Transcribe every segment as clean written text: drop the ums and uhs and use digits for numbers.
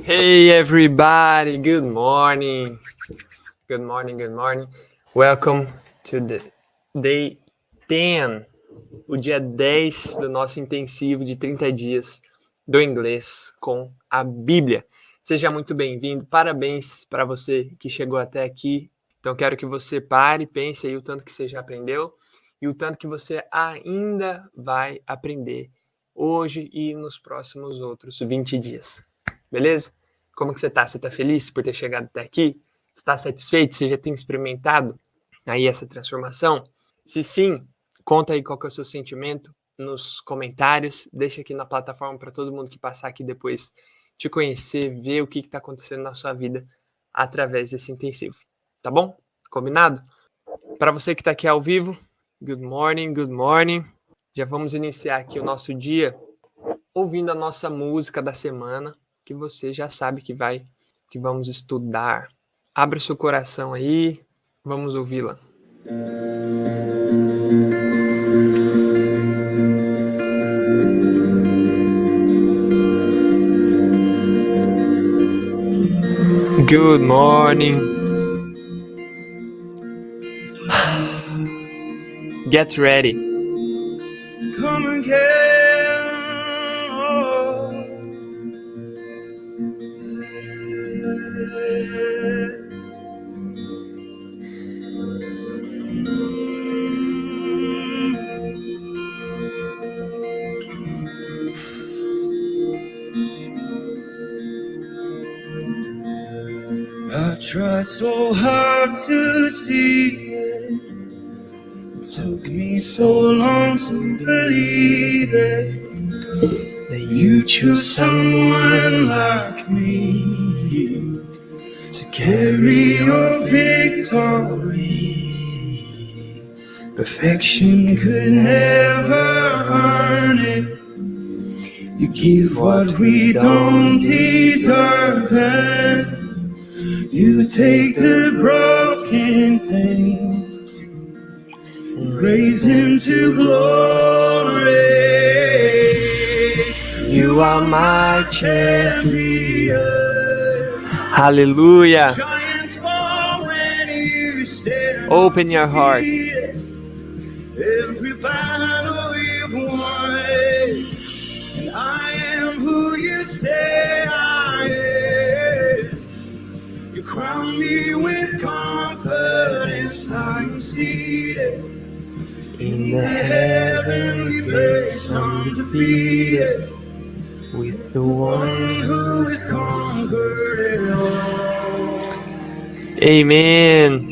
Hey everybody, good morning. Good morning. Welcome to the day 10, o dia 10 do nosso intensivo de 30 dias do inglês com a Bíblia. Seja muito bem-vindo, parabéns para você que chegou até aqui. Então quero que você pare, pense aí o tanto que você já aprendeu e o tanto que você ainda vai aprender hoje e nos próximos outros 20 dias. Beleza? Como que você tá? Você tá feliz por ter chegado até aqui? Está satisfeito? Você já tem experimentado aí essa transformação? Se sim, conta aí qual que é o seu sentimento nos comentários. Deixa aqui na plataforma para todo mundo que passar aqui depois te conhecer, ver o que está acontecendo na sua vida através desse intensivo. Tá bom? Combinado? Para você que está aqui ao vivo, good morning. Já vamos iniciar aqui o nosso dia ouvindo a nossa música da semana, que você já sabe que vamos estudar. Abre o seu coração aí, vamos ouvi-la. Good morning. Get ready. Come again. Oh. I tried so hard to see it. It took me so long to believe it. That you choose someone like me to carry your victory. Perfection could never earn it. You give what we don't deserve, and you take the broken things and raise him to glory. You are my champion. Hallelujah. Giants fall when you stand. Open your heart. Every battle you've won, and I am who you say I am. You crown me with confidence. I'm seated in the heavenly place, undefeated, With the one who has conquered it all. Amen.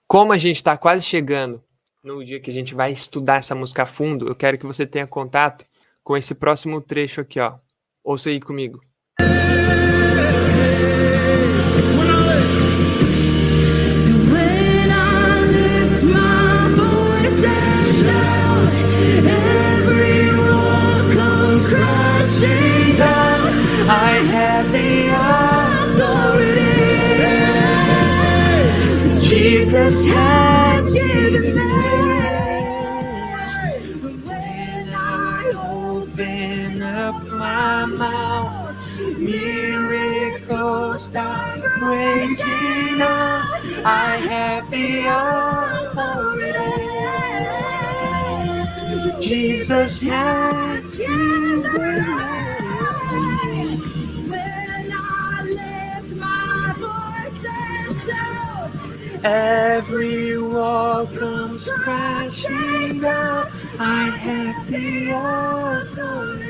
Como a gente está quase chegando no dia que a gente vai estudar essa música a fundo, eu quero que você tenha contato com esse próximo trecho aqui, ó. Ouça aí comigo. When I lift my voice and shout, every wall comes crashing down. I have the authority Jesus has given me. When I open up my mouth, miracles start breaking out. I have the authority Jesus has given me. When I lift my voice and shout, every wall comes crashing down. I have the authority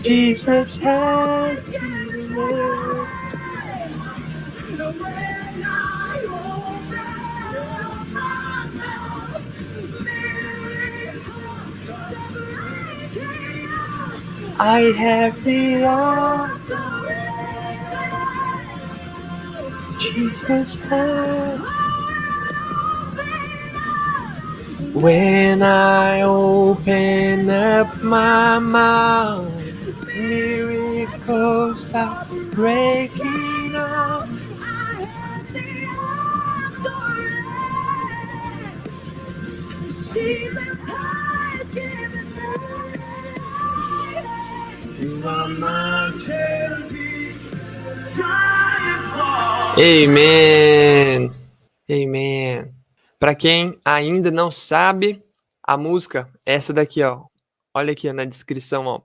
Jesus has given me. When I open up my mouth, miracles start breaking out. I have the authority Jesus has. When I open up my mouth, miracles start breaking out. I have the authority Jesus has given me. You are my champion. Giants fall. Amen. Amen. Para quem ainda não sabe, a música é essa daqui, ó. Olha aqui na descrição, ó.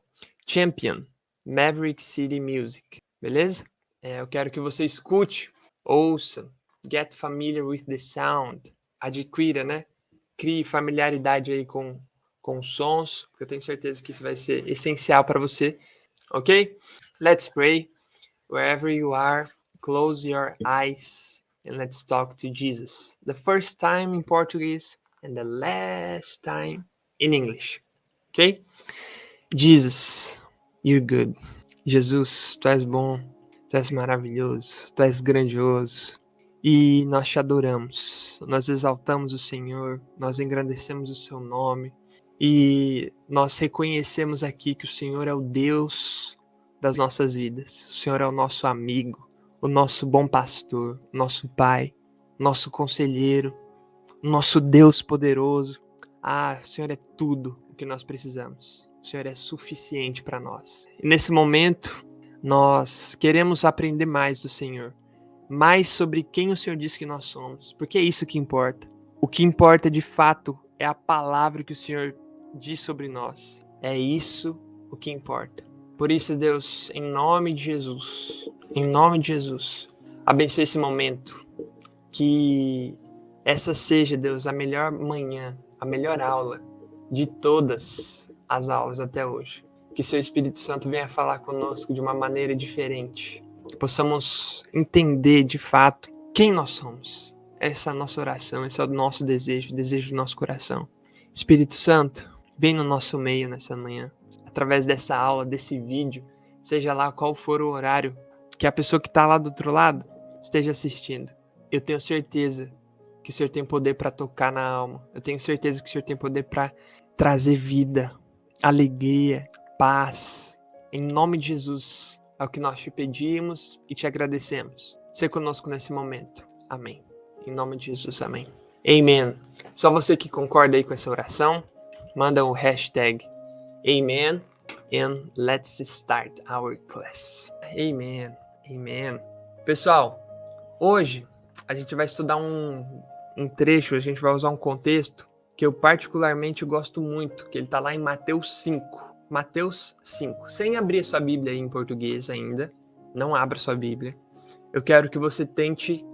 Champion, Maverick City Music. Beleza? Eu quero que você escute, ouça, get familiar with the sound. Adquira, né? Crie familiaridade aí com os sons, porque eu tenho certeza que isso vai ser essencial para você. Ok? Let's pray. Wherever you are, close your eyes and let's talk to Jesus. The first time in Portuguese and the last time in English. Ok? Jesus, you're good. Jesus, tu és bom, tu és maravilhoso, tu és grandioso. E nós te adoramos, nós exaltamos o Senhor, nós engrandecemos o seu nome. E nós reconhecemos aqui que o Senhor é o Deus das nossas vidas. O Senhor é o nosso amigo, o nosso bom pastor, o nosso pai, nosso conselheiro, o nosso Deus poderoso. O Senhor é tudo o que nós precisamos. O Senhor é suficiente para nós. E nesse momento, nós queremos aprender mais do Senhor. Mais sobre quem o Senhor diz que nós somos. Porque é isso que importa. O que importa de fato é a palavra que o Senhor diz sobre nós. É isso o que importa. Por isso, Deus, em nome de Jesus, abençoe esse momento. Que essa seja, Deus, a melhor manhã, a melhor aula de todas as aulas até hoje. Que seu Espírito Santo venha falar conosco de uma maneira diferente. Que possamos entender de fato quem nós somos. Essa é a nossa oração, esse é o nosso desejo, o desejo do nosso coração. Espírito Santo, vem no nosso meio nessa manhã, através dessa aula, desse vídeo, seja lá qual for o horário que a pessoa que está lá do outro lado esteja assistindo. Eu tenho certeza que o Senhor tem poder para tocar na alma. Eu tenho certeza que o Senhor tem poder para trazer vida, alegria, paz. Em nome de Jesus, é o que nós te pedimos e te agradecemos. Seja conosco nesse momento. Amém. Em nome de Jesus, amém. Amen. Só você que concorda aí com essa oração, manda o hashtag Amen and let's start our class. Amen. Amen. Pessoal, hoje a gente vai estudar um trecho, a gente vai usar um contexto que eu particularmente gosto muito, que ele está lá em Mateus 5. Mateus 5. Sem abrir a sua Bíblia aí em português ainda, não abra sua Bíblia. Eu quero que você tente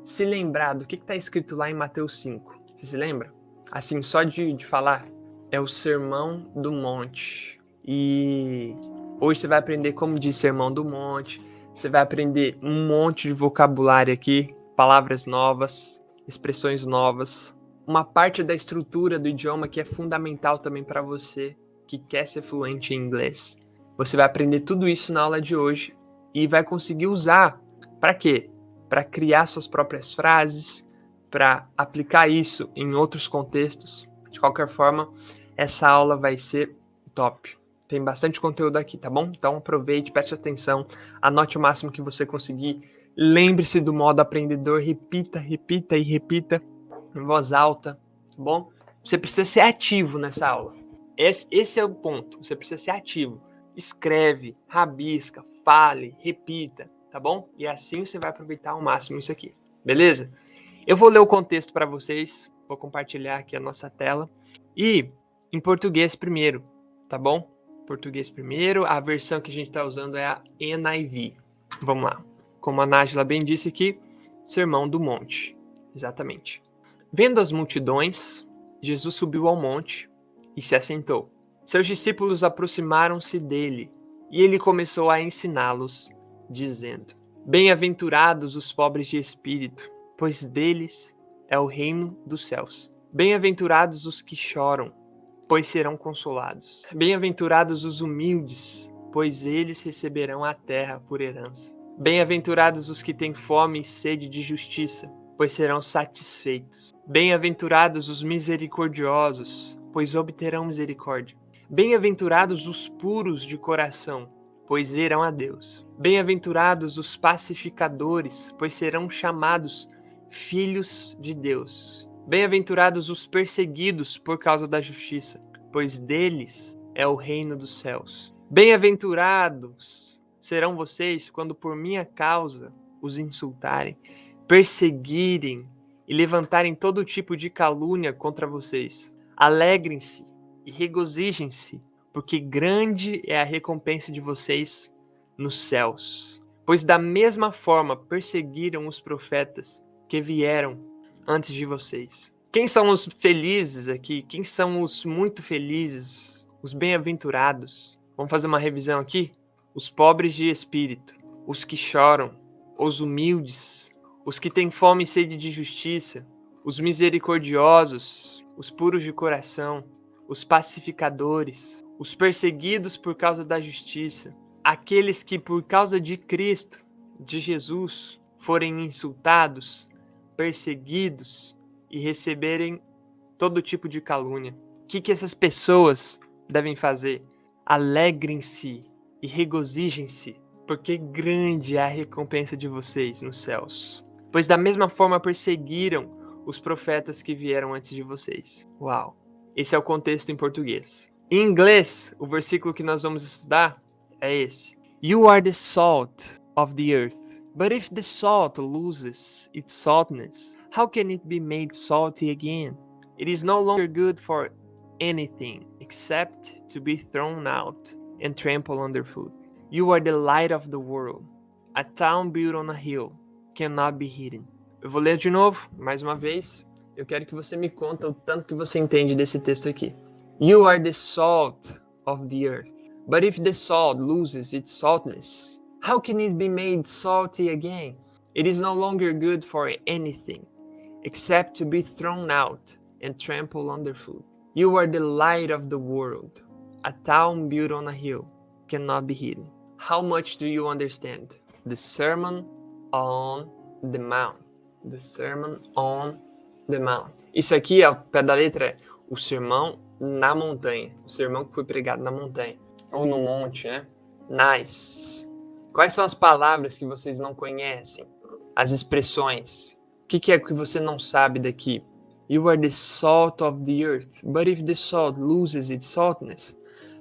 se lembrar do que está escrito lá em Mateus 5. Você se lembra? Assim, só de falar, é o Sermão do Monte. E hoje você vai aprender como diz Sermão do Monte. Você vai aprender um monte de vocabulário aqui, palavras novas, expressões novas. Uma parte da estrutura do idioma que é fundamental também para você que quer ser fluente em inglês. Você vai aprender tudo isso na aula de hoje e vai conseguir usar para quê? Para criar suas próprias frases, para aplicar isso em outros contextos. De qualquer forma, essa aula vai ser top. Tem bastante conteúdo aqui, tá bom? Então aproveite, preste atenção, anote o máximo que você conseguir. Lembre-se do modo aprendedor, repita em voz alta, tá bom? Você precisa ser ativo nessa aula. Esse é o ponto, você precisa ser ativo. Escreve, rabisca, fale, repita, tá bom? E assim você vai aproveitar ao máximo isso aqui, beleza? Eu vou ler o contexto para vocês, vou compartilhar aqui a nossa tela. E em português primeiro, tá bom? Português primeiro, a versão que a gente está usando é a NIV. Vamos lá. Como a Nájila bem disse aqui, Sermão do Monte. Exatamente. Vendo as multidões, Jesus subiu ao monte e se assentou. Seus discípulos aproximaram-se dele e ele começou a ensiná-los, dizendo: Bem-aventurados os pobres de espírito, pois deles é o reino dos céus. Bem-aventurados os que choram, pois serão consolados. Bem-aventurados os humildes, pois eles receberão a terra por herança. Bem-aventurados os que têm fome e sede de justiça, pois serão satisfeitos. Bem-aventurados os misericordiosos, pois obterão misericórdia. Bem-aventurados os puros de coração, pois verão a Deus. Bem-aventurados os pacificadores, pois serão chamados filhos de Deus. Bem-aventurados os perseguidos por causa da justiça, pois deles é o reino dos céus. Bem-aventurados serão vocês quando por minha causa os insultarem, perseguirem e levantarem todo tipo de calúnia contra vocês. Alegrem-se e regozijem-se, porque grande é a recompensa de vocês nos céus. Pois da mesma forma perseguiram os profetas que vieram antes de vocês. Quem são os felizes aqui? Quem são os muito felizes? Os bem-aventurados? Vamos fazer uma revisão aqui? Os pobres de espírito, os que choram, os humildes, os que têm fome e sede de justiça, os misericordiosos, os puros de coração, os pacificadores, os perseguidos por causa da justiça, aqueles que por causa de Cristo, de Jesus, forem insultados, perseguidos e receberem todo tipo de calúnia. O que essas pessoas devem fazer? Alegrem-se e regozijem-se, porque grande é a recompensa de vocês nos céus. Pois da mesma forma perseguiram os profetas que vieram antes de vocês. Uau! Esse é o contexto em português. Em inglês, o versículo que nós vamos estudar é esse. You are the salt of the earth, but if the salt loses its saltness, how can it be made salty again? It is no longer good for anything except to be thrown out and trampled underfoot. You are the light of the world. A town built on a hill cannot be hidden. Eu vou ler de novo, mais uma vez. Eu quero que você me conta o tanto que você entende desse texto aqui. You are the salt of the earth. But if the salt loses its saltness, how can it be made salty again? It is no longer good for anything except to be thrown out and trampled underfoot. You are the light of the world. A town built on a hill cannot be hidden. How much do you understand? The Sermon on the Mount. The Sermon on the Mount. Isso aqui, ao pé da letra, é o sermão na montanha. O sermão que foi pregado na montanha. Ou no monte, né? Nice. Quais são as palavras que vocês não conhecem? As expressões. O que é que você não sabe daqui? You are the salt of the earth. But if the salt loses its saltness,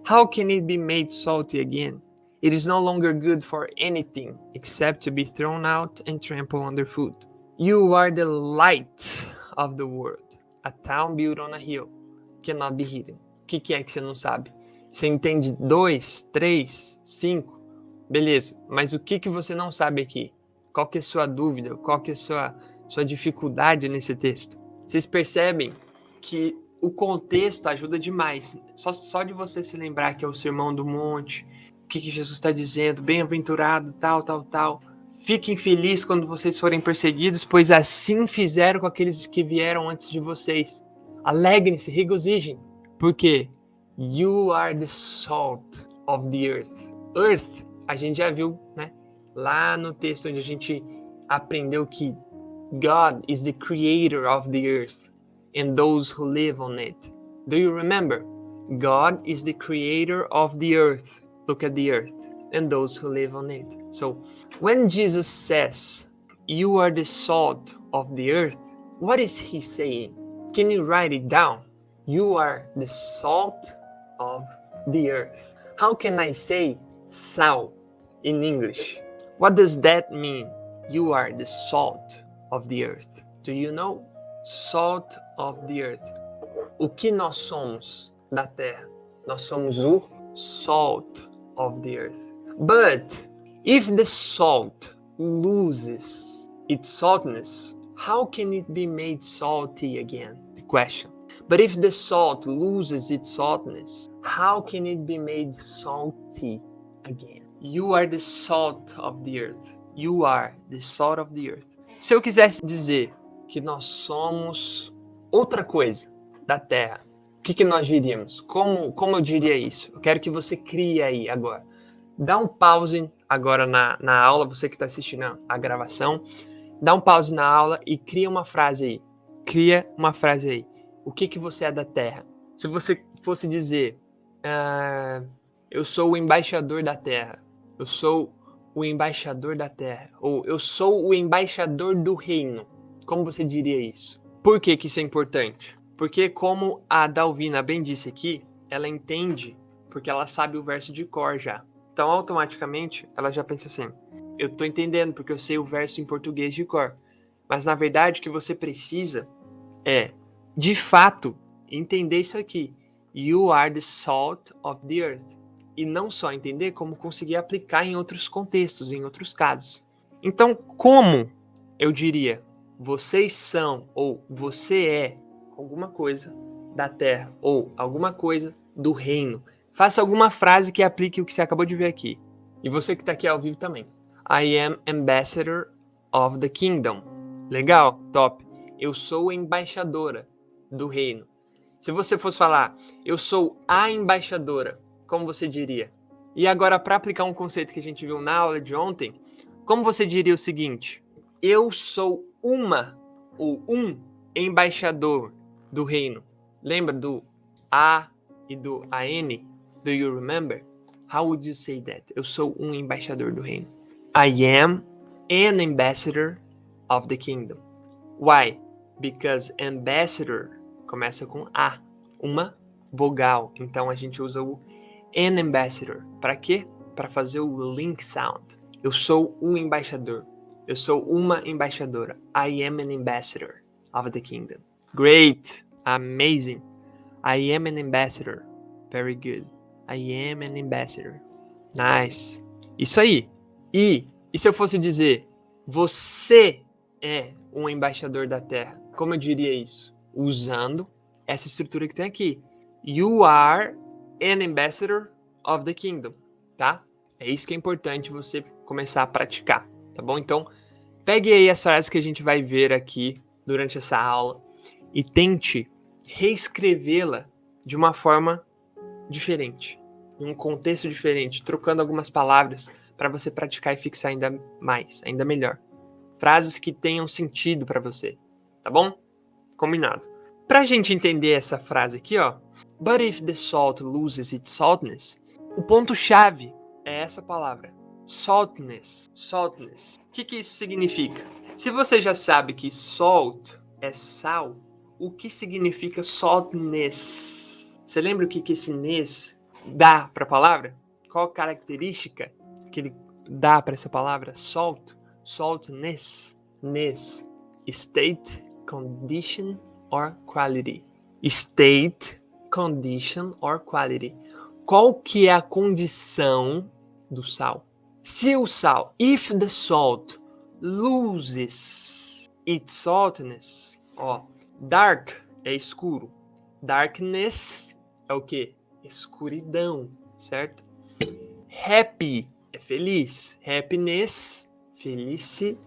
how can it be made salty again? It is no longer good for anything except to be thrown out and trampled underfoot. You are the light of the world. A town built on a hill cannot be hidden. O que é que você não sabe? Você entende 2, 3, 5? Beleza, mas o que você não sabe aqui? Qual que é a sua dúvida? Qual que é a sua dificuldade nesse texto? Vocês percebem que o contexto ajuda demais. Só de você se lembrar que é o Sermão do Monte, o que Jesus está dizendo, bem-aventurado, tal. Fiquem felizes quando vocês forem perseguidos, pois assim fizeram com aqueles que vieram antes de vocês. Alegrem-se, regozijem, porque you are the salt of the earth. Earth, a gente já viu, né? Lá no texto onde a gente aprendeu que God is the creator of the earth and those who live on it. Do you remember? God is the creator of the earth. Look at the earth and those who live on it. So, when Jesus says, you are the salt of the earth, what is he saying? Can you write it down? You are the salt of the earth. How can I say sal in English? What does that mean? You are the salt of the earth. Do you know? Salt of the earth. O que nós somos da terra? Nós somos o salt of the earth. But if the salt loses its saltness, how can it be made salty again? The question. But if the salt loses its saltness, how can it be made salty again? You are the salt of the earth. You are the salt of the earth. Se eu quisesse dizer que nós somos outra coisa da terra, o que nós diríamos? Como eu diria isso? Eu quero que você crie aí agora. Dá um pause agora na aula, você que está assistindo a gravação. Dá um pause na aula e cria uma frase aí. Cria uma frase aí. O que você é da terra? Se você fosse dizer, eu sou o embaixador da terra. Eu sou o embaixador da terra. Ou eu sou o embaixador do reino. Como você diria isso? Por que isso é importante? Porque como a Dalvina bem disse aqui, ela entende porque ela sabe o verso de cor já. Então, automaticamente, ela já pensa assim, eu tô entendendo porque eu sei o verso em português de cor. Mas, na verdade, o que você precisa é, de fato, entender isso aqui. You are the salt of the earth. E não só entender, como conseguir aplicar em outros contextos, em outros casos. Então, como eu diria, vocês são ou você é alguma coisa da terra ou alguma coisa do reino. Faça alguma frase que aplique o que você acabou de ver aqui. E você que está aqui ao vivo também. I am ambassador of the kingdom. Legal? Top. Eu sou embaixadora do reino. Se você fosse falar, eu sou a embaixadora, como você diria? E agora, para aplicar um conceito que a gente viu na aula de ontem, como você diria o seguinte? Eu sou uma ou um embaixador do reino. Lembra do A e do AN? Do you remember? How would you say that? Eu sou um embaixador do reino. I am an ambassador of the kingdom. Why? Because ambassador começa com A, uma vogal. Então a gente usa o an ambassador. Para quê? Para fazer o link sound. Eu sou um embaixador. Eu sou uma embaixadora. I am an ambassador of the kingdom. Great. Amazing. I am an ambassador. Very good. I am an ambassador. Nice. Isso aí. E se eu fosse dizer, você é um embaixador da terra? Como eu diria isso? Usando essa estrutura que tem aqui. You are an ambassador of the kingdom. Tá? É isso que é importante você começar a praticar. Tá bom? Então, pegue aí as frases que a gente vai ver aqui durante essa aula e tente reescrevê-la de uma forma diferente, em um contexto diferente, trocando algumas palavras para você praticar e fixar ainda mais, ainda melhor. Frases que tenham sentido para você, tá bom? Combinado. Pra gente entender essa frase aqui, ó, but if the salt loses its saltness, o ponto-chave é essa palavra, saltness, saltness. O que isso significa? Se você já sabe que salt é sal, o que significa saltness? Você lembra o que esse ness dá para a palavra? Qual característica que ele dá para essa palavra? Salt, saltness, ness, state, condition or quality. State, condition or quality. Qual que é a condição do sal? Se o sal, if the salt loses its saltness, ó, dark é escuro, darkness é o que? Escuridão, certo? Happy é feliz, happiness, felicidade.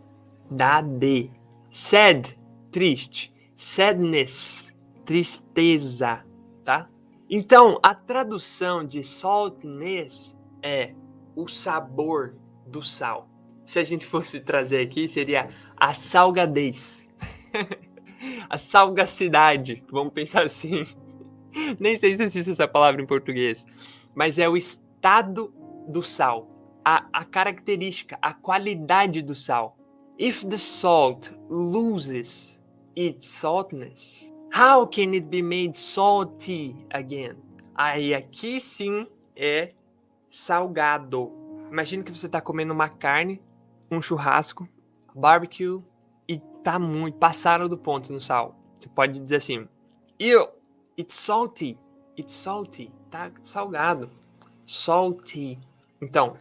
Sad, triste, sadness, tristeza, tá? Então, a tradução de saltness é o sabor do sal. Se a gente fosse trazer aqui, seria a salgadez. A salgacidade, vamos pensar assim. Nem sei se existe essa palavra em português. Mas é o estado do sal. A característica, a qualidade do sal. If the salt loses its saltness, how can it be made salty again? Aí aqui sim é salgado. Imagina que você está comendo uma carne, um churrasco, barbecue, e tá muito, passaram do ponto no sal. Você pode dizer assim, ew, it's salty, tá salgado, salty. Então,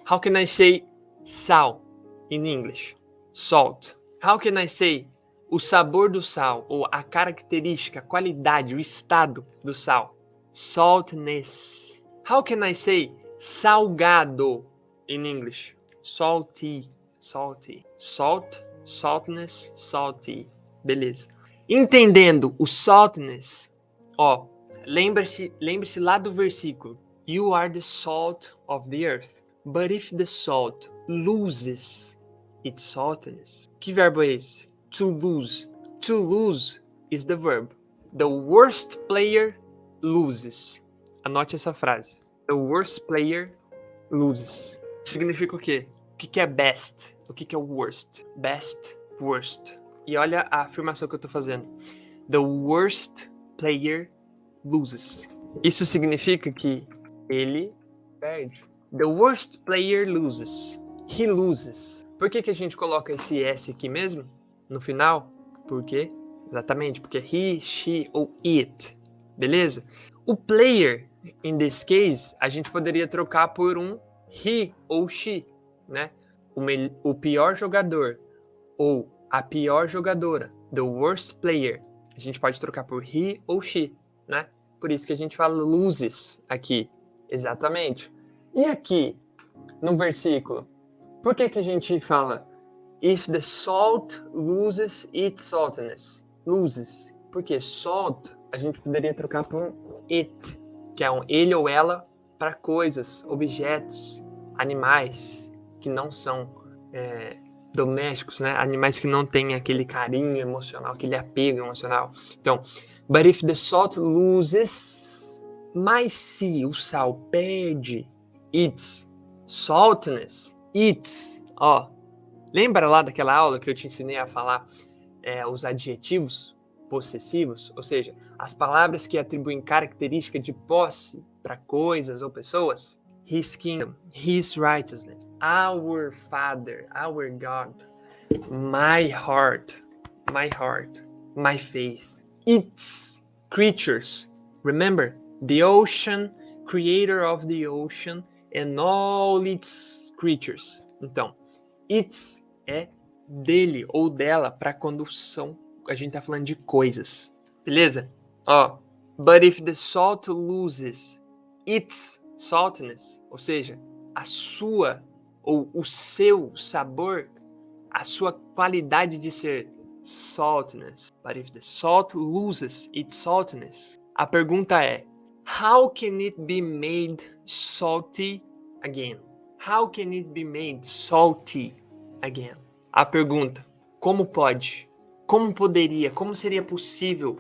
how can I say sal in English? Salt. How can I say o sabor do sal, ou a característica, a qualidade, o estado do sal? Saltness. How can I say salgado in English? Salty, salty. Salt, saltness, salty. Beleza. Entendendo o saltness, ó, lembre-se lá do versículo. You are the salt of the earth. But if the salt loses its saltiness. Que verbo é esse? To lose. To lose is the verb. The worst player loses. Anote essa frase. The worst player loses. Significa o quê? O que é best? O que é worst? Best, worst. E olha a afirmação que eu tô fazendo. The worst player loses. Isso significa que Ele perde. The worst player loses. He loses. Por que a gente coloca esse S aqui mesmo? No final? Por quê? Exatamente, porque he, she ou it. Beleza? O player, in this case, a gente poderia trocar por um he ou she, né? O pior jogador ou a pior jogadora. The worst player. A gente pode trocar por he ou she, né? Por isso que a gente fala loses aqui. Exatamente. E aqui, no versículo, por que a gente fala if the salt loses its saltiness? Loses. Porque salt a gente poderia trocar por um it, que é um ele ou ela para coisas, objetos, animais que não são domésticos, né? Animais que não têm aquele carinho emocional, aquele apego emocional. Então, but if the salt loses, mas se o sal perde its saltiness, its, ó, lembra lá daquela aula que eu te ensinei a falar os adjetivos possessivos? Ou seja, as palavras que atribuem característica de posse para coisas ou pessoas? His kingdom, his righteousness, our Father, our God, my heart, my faith, its creatures. Remember, the ocean, creator of the ocean, and all its creatures. Então, its é dele ou dela para quando a gente tá falando de coisas. Beleza? Ó, but if the salt loses its saltiness, ou seja, a sua ou o seu sabor, a sua qualidade de ser saltiness. But if the salt loses its saltiness, a pergunta é: how can it be made salty again? How can it be made salty again? A pergunta: como pode? Como poderia? Como seria possível?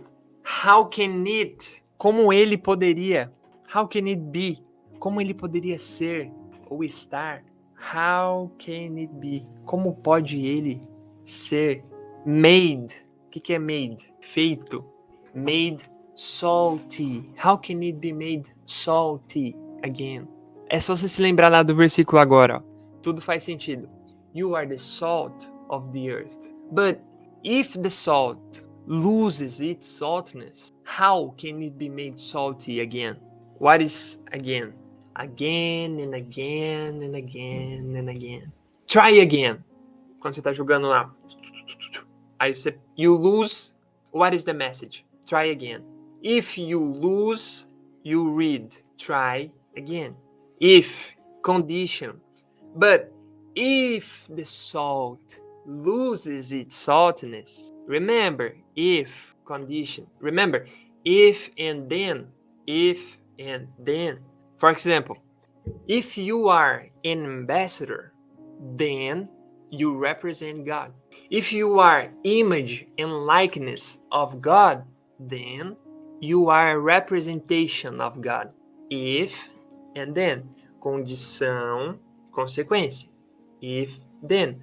How can it? Como ele poderia? How can it be? Como ele poderia ser ou estar? How can it be? Como pode ele ser made? O que é made? Feito. Made salty. How can it be made salty again? É só você se lembrar lá do versículo agora. Ó. Tudo faz sentido. You are the salt of the earth. But if the salt loses its saltiness, how can it be made salty again? What is again? Again and again and again and again. Try again. Quando você tá jogando lá. Aí você... You lose. What is the message? Try again. If you lose, you read. Try again. If. Condition. But if the salt loses its saltiness. Remember. If. Condition. Remember. If and then. If and then. For example, if you are an ambassador, then you represent God. If you are image and likeness of God, then you are a representation of God. If and then. Condição, consequência. If, then.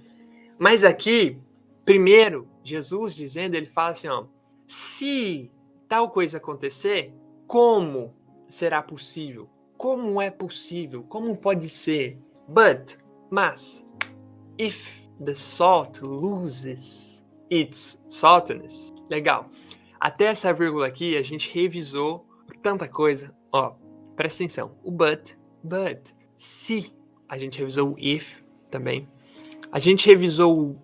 Mas aqui, primeiro, Jesus dizendo, ele fala assim, ó, se tal coisa acontecer, como será possível? Como é possível? Como pode ser? But, mas, if the salt loses its saltiness. Legal. Até essa vírgula aqui, a gente revisou tanta coisa. Ó, presta atenção. O but, se. A gente revisou o if também. A gente revisou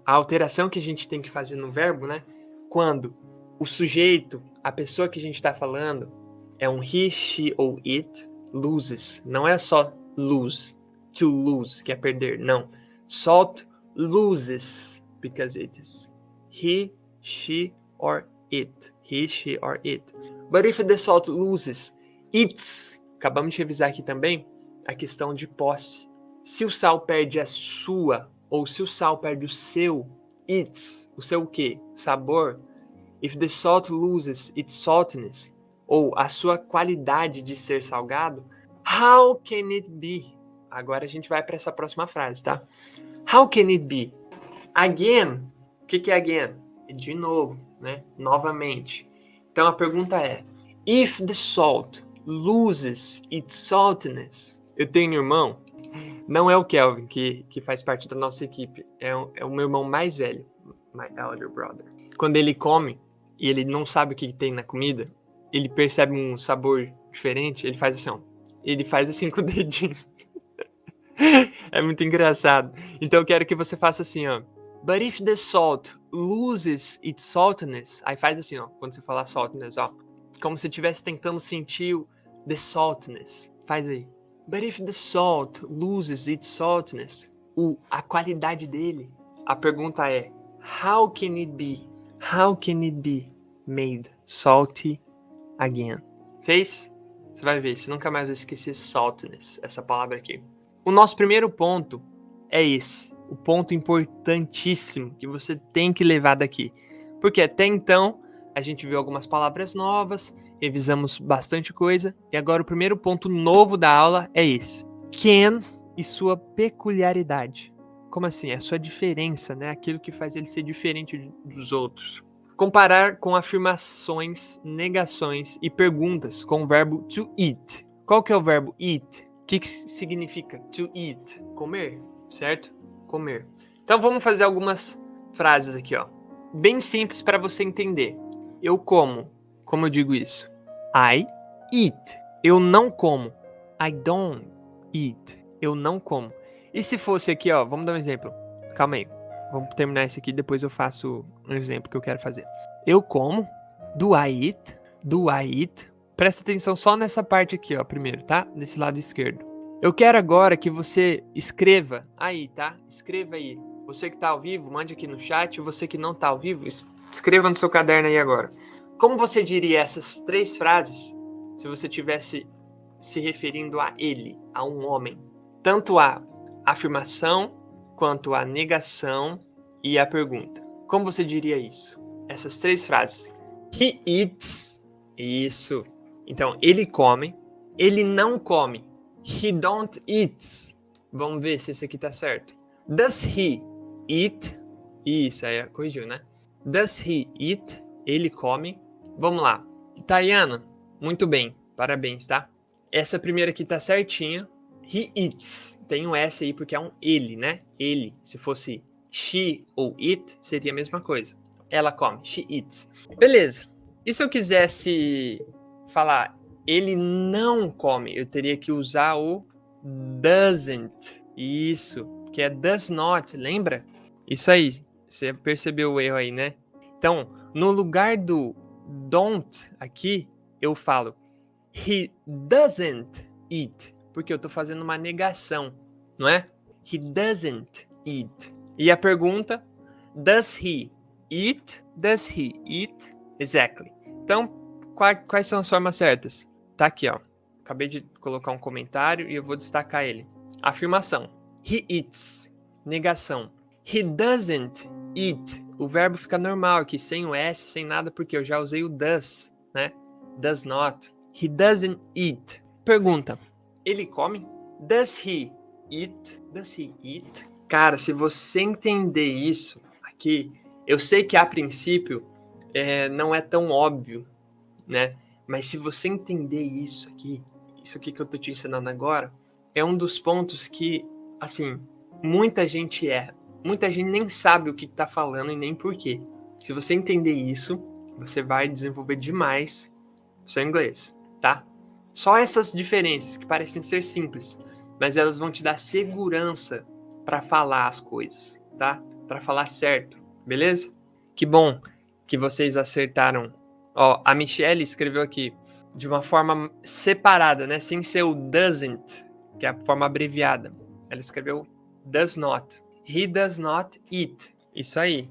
a alteração que a gente tem que fazer no verbo, né? Quando o sujeito, a pessoa que a gente está falando, é um he, she ou it, loses. Não é só lose, to lose, que é perder. Não. Salt loses because it is he, she or it. He, she or it. But if the salt loses its, acabamos de revisar aqui também a questão de posse. Se o sal perde a sua, ou se o sal perde o seu, its, o seu o quê? Sabor. If the salt loses its saltiness, ou a sua qualidade de ser salgado, how can it be? Agora a gente vai para essa próxima frase, tá? How can it be? Again. O que é again? De novo, né? Novamente. Então a pergunta é, if the salt loses its saltiness. Eu tenho um irmão, não é o Kelvin, que faz parte da nossa equipe, é o meu irmão mais velho, my elder brother. Quando ele come e ele não sabe o que tem na comida, ele percebe um sabor diferente, ele faz assim, ó. Ele faz assim com o dedinho. É muito engraçado. Então eu quero que você faça assim, ó. But if the salt loses its saltiness, aí faz assim, ó, quando você falar saltiness, ó, como se estivesse tentando sentir o the saltiness. Faz aí. But if the salt loses its saltiness, a qualidade dele. A pergunta é, how can it be made salty again? Fez? Você vai ver, você nunca mais vai esquecer saltiness, essa palavra aqui. O nosso primeiro ponto é esse, o ponto importantíssimo que você tem que levar daqui. Porque até então, a gente viu algumas palavras novas, revisamos bastante coisa, e agora o primeiro ponto novo da aula é esse. Can e sua peculiaridade. Como assim? É a sua diferença, né? Aquilo que faz ele ser diferente dos outros. Comparar com afirmações, negações e perguntas com o verbo to eat. Qual que é o verbo eat? O que significa to eat? Comer, certo? Comer. Então vamos fazer algumas frases aqui, ó. Bem simples para você entender. Eu como. Como eu digo isso? I eat. Eu não como. I don't eat. Eu não como. E se fosse aqui, ó, vamos dar um exemplo. Calma aí. Vamos terminar esse aqui, depois eu faço um exemplo que eu quero fazer. Eu como. Do I eat? Do I eat? Presta atenção só nessa parte aqui, ó, primeiro, tá? Nesse lado esquerdo. Eu quero agora que você escreva aí, tá? Escreva aí. Você que tá ao vivo, mande aqui no chat. Você que não tá ao vivo, escreva no seu caderno aí agora. Como você diria essas 3 frases se você estivesse se referindo a ele, a um homem? Tanto a afirmação, quanto a negação e a pergunta. Como você diria isso? Essas 3 frases. He eats. Isso. Então, ele come. Ele não come. He don't eat. Vamos ver se esse aqui tá certo. Does he eat? Isso, aí corrigiu, né? Does he eat? Ele come. Vamos lá. Tayana, muito bem. Parabéns, tá? Essa primeira aqui tá certinha. He eats. Tem um S aí porque é um ele, né? Ele. Se fosse she ou it, seria a mesma coisa. Ela come. She eats. Beleza. E se eu quisesse falar ele não come? Eu teria que usar o doesn't. Isso. Que é does not. Lembra? Isso aí. Você percebeu o erro aí, né? Então, no lugar do don't aqui, eu falo he doesn't eat. Porque eu tô fazendo uma negação, não é? He doesn't eat. E a pergunta, does he eat? Does he eat? Exactly. Então, quais são as formas certas? Tá aqui, ó. Acabei de colocar um comentário e eu vou destacar ele. Afirmação. He eats. Negação. He doesn't eat. O verbo fica normal aqui, sem o S, sem nada, porque eu já usei o does, né? Does not. He doesn't eat. Pergunta. Ele come? Does he eat? Does he eat? Cara, se você entender isso aqui, eu sei que a princípio não é tão óbvio, né? Mas se você entender isso aqui que eu tô te ensinando agora, é um dos pontos que, assim, muita gente erra. Muita gente nem sabe o que tá falando e nem por quê. Se você entender isso, você vai desenvolver demais o seu inglês, tá? Só essas diferenças que parecem ser simples, mas elas vão te dar segurança para falar as coisas, tá? Para falar certo, beleza? Que bom que vocês acertaram. Ó, a Michelle escreveu aqui de uma forma separada, né? Sem ser o doesn't, que é a forma abreviada. Ela escreveu does not. He does not eat. Isso aí.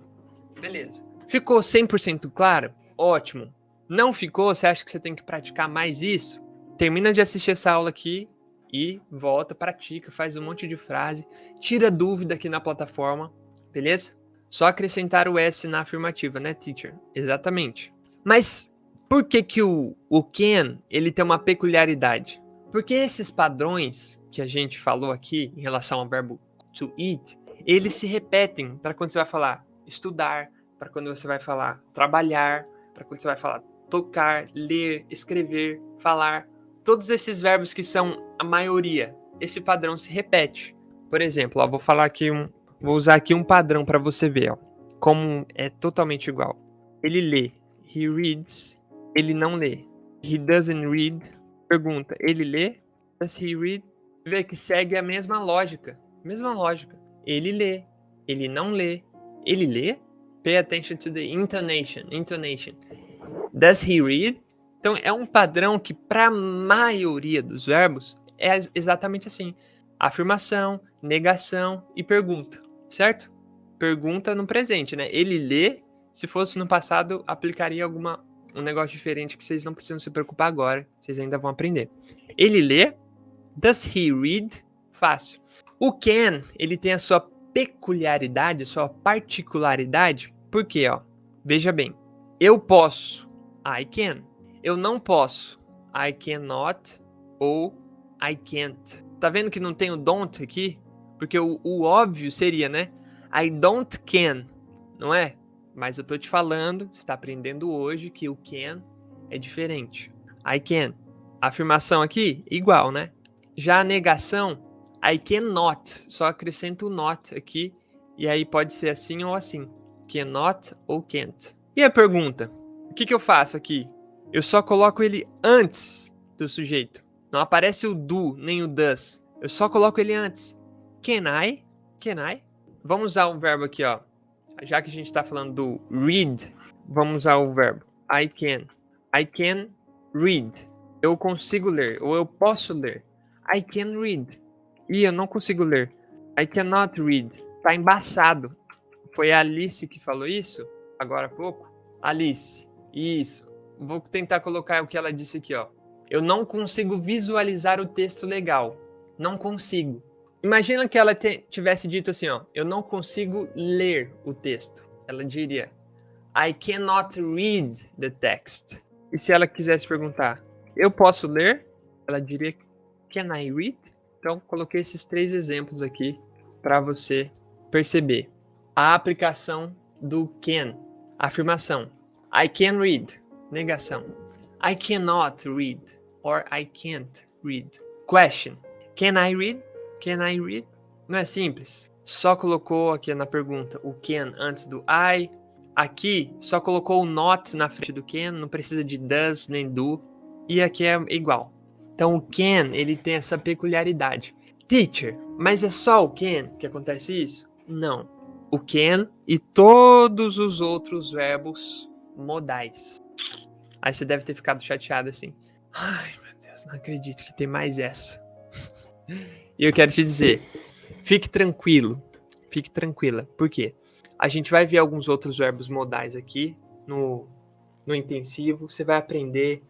Beleza. Ficou 100% claro? Ótimo. Não ficou? Você acha que você tem que praticar mais isso? Termina de assistir essa aula aqui e volta, pratica, faz um monte de frase, tira dúvida aqui na plataforma, beleza? Só acrescentar o S na afirmativa, né, teacher? Exatamente. Mas por que o can, ele tem uma peculiaridade? Porque esses padrões que a gente falou aqui em relação ao verbo to eat, eles se repetem para quando você vai falar estudar, para quando você vai falar trabalhar, para quando você vai falar tocar, ler, escrever, falar. todos esses verbos que são a maioria, esse padrão se repete. Por exemplo, ó, vou usar aqui um padrão para você ver, ó, como é totalmente igual. Ele lê, he reads. Ele não lê, he doesn't read. Pergunta, ele lê, does he read? Vê que segue a mesma lógica. Mesma lógica. Ele lê, ele não lê. Ele lê? Pay attention to the intonation. Intonation. Does he read? Então é um padrão que para a maioria dos verbos é exatamente assim. Afirmação, negação e pergunta, certo? Pergunta no presente, né? Ele lê, se fosse no passado, aplicaria um negócio diferente que vocês não precisam se preocupar agora, vocês ainda vão aprender. Ele lê, does he read? Fácil. O can, ele tem a sua peculiaridade, sua particularidade, porque, ó, veja bem, eu posso, I can. Eu não posso, I cannot ou I can't. Tá vendo que não tem o don't aqui? Porque o óbvio seria, né? I don't can, não é? Mas eu tô te falando, você tá aprendendo hoje que o can é diferente. I can. A afirmação aqui, igual, né? Já a negação, I cannot. Só acrescento o not aqui. E aí pode ser assim ou assim. Cannot ou can't. E a pergunta? O que eu faço aqui? Eu só coloco ele antes do sujeito. Não aparece o do, nem o does. Eu só coloco ele antes. Can I? Can I? Vamos usar o verbo aqui, ó. Já que a gente está falando do read, vamos usar o verbo. I can. I can read. Eu consigo ler, ou eu posso ler. I can read. E eu não consigo ler. I cannot read. Tá embaçado. Foi a Alice que falou isso agora há pouco? Alice. Isso. Vou tentar colocar o que ela disse aqui, ó. Eu não consigo visualizar o texto legal. Não consigo. Imagina que ela tivesse dito assim, ó. Eu não consigo ler o texto. Ela diria, I cannot read the text. E se ela quisesse perguntar, eu posso ler? Ela diria, can I read? Então, coloquei esses 3 exemplos aqui para você perceber. A aplicação do can. Afirmação. I can read. Negação. I cannot read. Or I can't read. Question. Can I read? Can I read? Não é simples. Só colocou aqui na pergunta o can antes do I. Aqui só colocou o not na frente do can. Não precisa de does nem do. E aqui é igual. Então o can, ele tem essa peculiaridade. Teacher, mas é só o can que acontece isso? Não. O can e todos os outros verbos modais. Aí você deve ter ficado chateado assim. Ai, meu Deus, não acredito que tem mais essa. E eu quero te dizer, fique tranquilo, fique tranquila. Por quê? A gente vai ver alguns outros verbos modais aqui no intensivo, você vai aprender.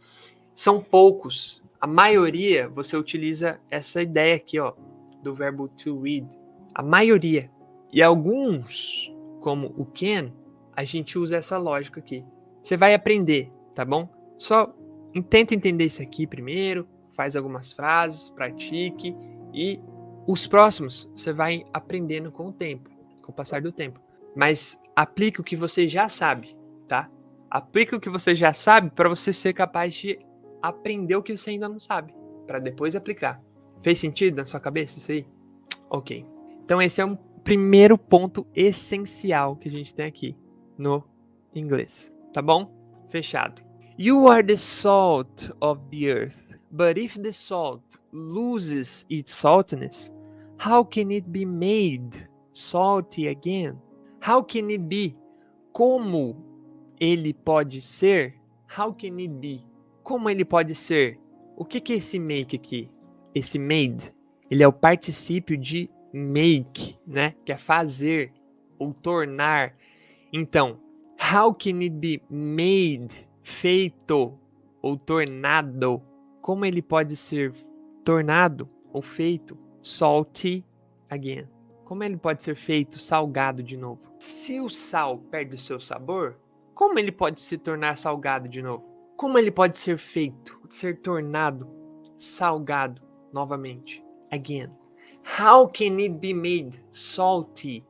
São poucos. A maioria você utiliza essa ideia aqui, ó, do verbo to read. A maioria. E alguns, como o can, a gente usa essa lógica aqui. Você vai aprender, tá bom? Só tenta entender isso aqui primeiro, faz algumas frases, pratique e os próximos você vai aprendendo com o tempo, com o passar do tempo. Mas aplique o que você já sabe, tá? Aplique o que você já sabe para você ser capaz de aprender o que você ainda não sabe, para depois aplicar. Fez sentido na sua cabeça isso aí? Ok. Então esse é um primeiro ponto essencial que a gente tem aqui no inglês, tá bom? Fechado. You are the salt of the earth, but if the salt loses its saltiness, how can it be made salty again? How can it be? Como ele pode ser? How can it be? Como ele pode ser? O que é esse make aqui? Esse made, ele é o particípio de make, né? Que é fazer ou tornar. Então, how can it be made? Feito ou tornado. Como ele pode ser tornado ou feito? Salty again. Como ele pode ser feito salgado de novo? Se o sal perde o seu sabor, como ele pode se tornar salgado de novo? Como ele pode ser feito, ser tornado salgado novamente? Again. How can it be made salty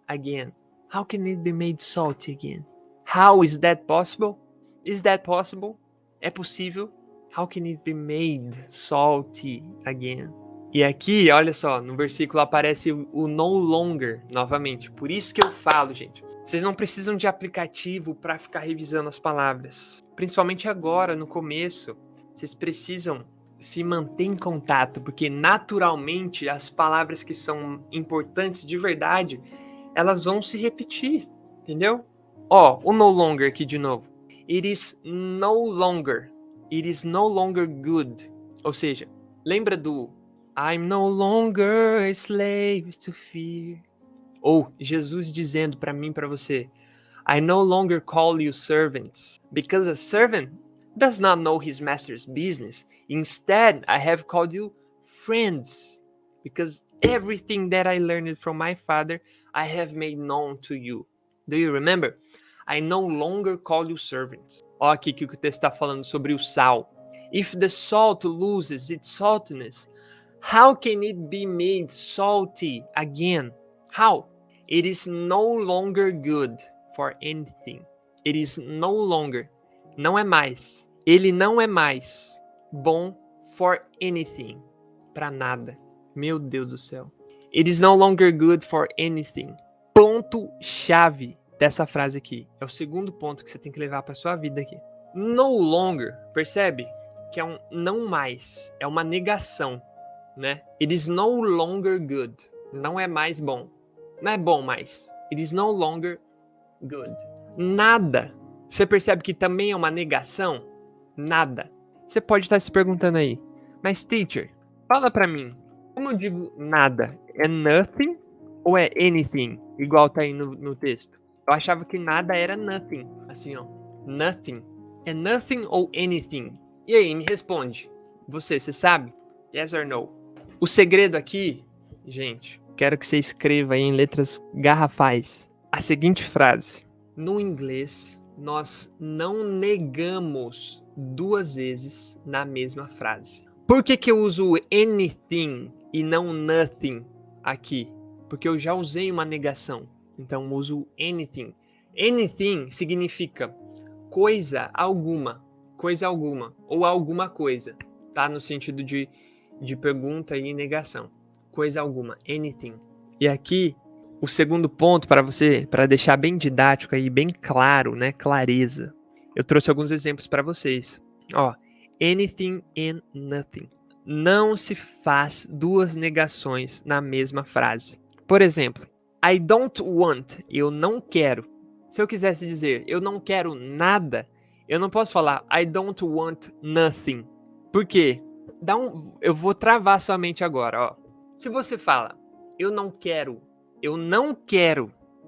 again? How can it be made salty again? How is that possible? Is that possible? É possível? How can it be made salty again? E aqui, olha só, no versículo aparece o no longer novamente. Por isso que eu falo, gente. Vocês não precisam de aplicativo para ficar revisando as palavras. Principalmente agora, no começo. Vocês precisam se manter em contato, porque naturalmente as palavras que são importantes de verdade, elas vão se repetir, entendeu? Ó, o no longer aqui de novo. It is no longer good. Ou seja, lembra do I'm no longer a slave to fear. Ou Jesus dizendo para mim, para você, I no longer call you servants, because a servant does not know his master's business. Instead, I have called you friends, because everything that I learned from my father, I have made known to you. Do you remember? I no longer call you servants. Ó aqui que o texto está falando sobre o sal. If the salt loses its saltiness, how can it be made salty again? How? It is no longer good for anything. It is no longer. Não é mais. Ele não é mais bom for anything. Para nada. Meu Deus do céu. It is no longer good for anything. Ponto-chave dessa frase aqui. É o segundo ponto que você tem que levar para sua vida aqui. No longer, percebe? Que é um não mais. É uma negação, né? It is no longer good. Não é mais bom. Não é bom mais. It is no longer good. Nada. Você percebe que também é uma negação? Nada. Você pode estar se perguntando aí, mas teacher, fala pra mim, como eu digo nada? É nothing ou é anything? Igual tá aí no texto. Eu achava que nada era nothing. Assim, ó. Nothing. É nothing ou anything? E aí, me responde. Você sabe? Yes or no? O segredo aqui, gente, quero que você escreva aí em letras garrafais a seguinte frase. No inglês, nós não negamos duas vezes na mesma frase. Por que eu uso anything e não nothing aqui? Porque eu já usei uma negação. Então, uso anything. Anything significa coisa alguma. Coisa alguma. Ou alguma coisa. Tá? No sentido de pergunta e negação. Coisa alguma. Anything. E aqui, o segundo ponto para deixar bem didático aí, bem claro, né? Clareza. Eu trouxe alguns exemplos para vocês. Ó, anything and nothing. Não se faz duas negações na mesma frase. Por exemplo, I don't want, eu não quero. Se eu quisesse dizer eu não quero nada, eu não posso falar I don't want nothing. Por quê? Eu vou travar sua mente agora, ó. Se você fala eu não quero